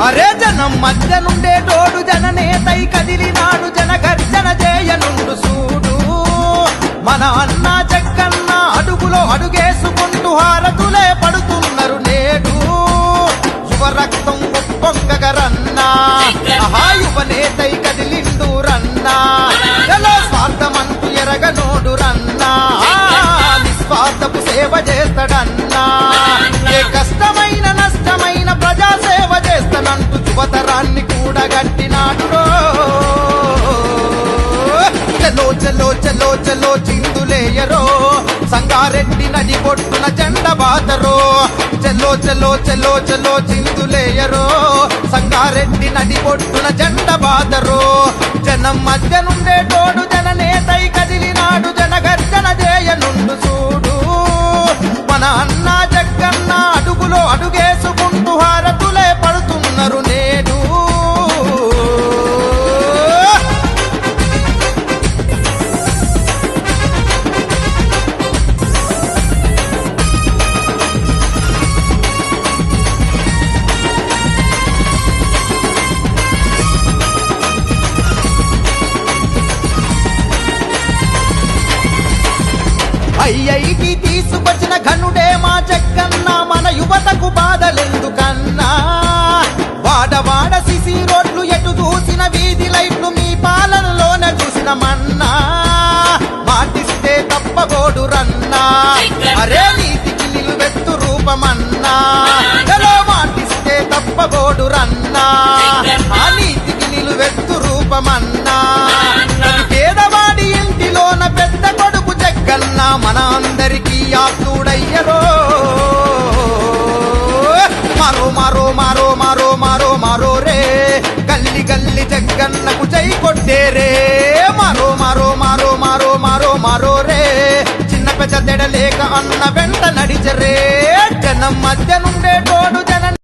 అరే జనం మధ్య నుండే తోడు జననేతై కదిలినాడు జనగర్జన చేయనుండు సూడు మన అన్న జగ్గన్న అడుగులో అడుగేసుకుంటూ హారతులే పడుతున్నారు నేడు యువ రక్తం ఉప్పొంగగరన్నా యువనేతై కదిలిండు రన్నా ఎలా స్వార్థమంటూ ఎరగనోడు రన్నా నిస్వార్థపు సేవ చేస్తాడన్నా ఏ కష్టమైన నష్టమైన ప్రజా సేవ చేస్తానంటూ యువతరాన్ని కూడా గట్టినాడు చలో చలో చలో చలో చిందులేయరో సంగారెడ్డి నది పొట్టున జెండ బాతరో చలో చలో చలో చలో చిందులేయరో సంగారెడ్డి నది పొట్టున జెండ బాతరో జనం మధ్య నుండే తోడు జననేతై కదిలినాడు జనగర్జన చేయనుండు చూడు మన అన్న జగ్గన్న అడుగులో అడుగేసుకుంటూ హారతులే పడుతున్నారు నేడు ఐఐటి తీసుకొచ్చిన ఘనుడే మా జగ్గన్న మన యువతకు బాధలెందుకన్నా వాడవాడ సిసి రోడ్లు ఎటు చూసిన వీధి లైట్లు మీ పాలనలోనే చూసిన మన్నా మాటిస్తే తప్పబోడు రన్నా అరే నీతికి నిలువెత్తు రూపమన్నా ఎలా మాటిస్తే తప్పబోడు రన్నా ఆ నీతికి నిలువెత్తు రూపమన్నా పేదవాడి ఇంటిలోన పెద్ద కొడుకు జగ్గన్న మన అందరికీ ఆప్తుడయ్యరో మారో మారో మారో మారో మారో మారో రే గల్లి గల్లి జగ్గన్నకు జై కొట్టేరే మారో మారో మారో మారో మారో మారో రే చిన్న పెద్ద తెడలేక అన్న వెంట నడిచరే జనం మధ్య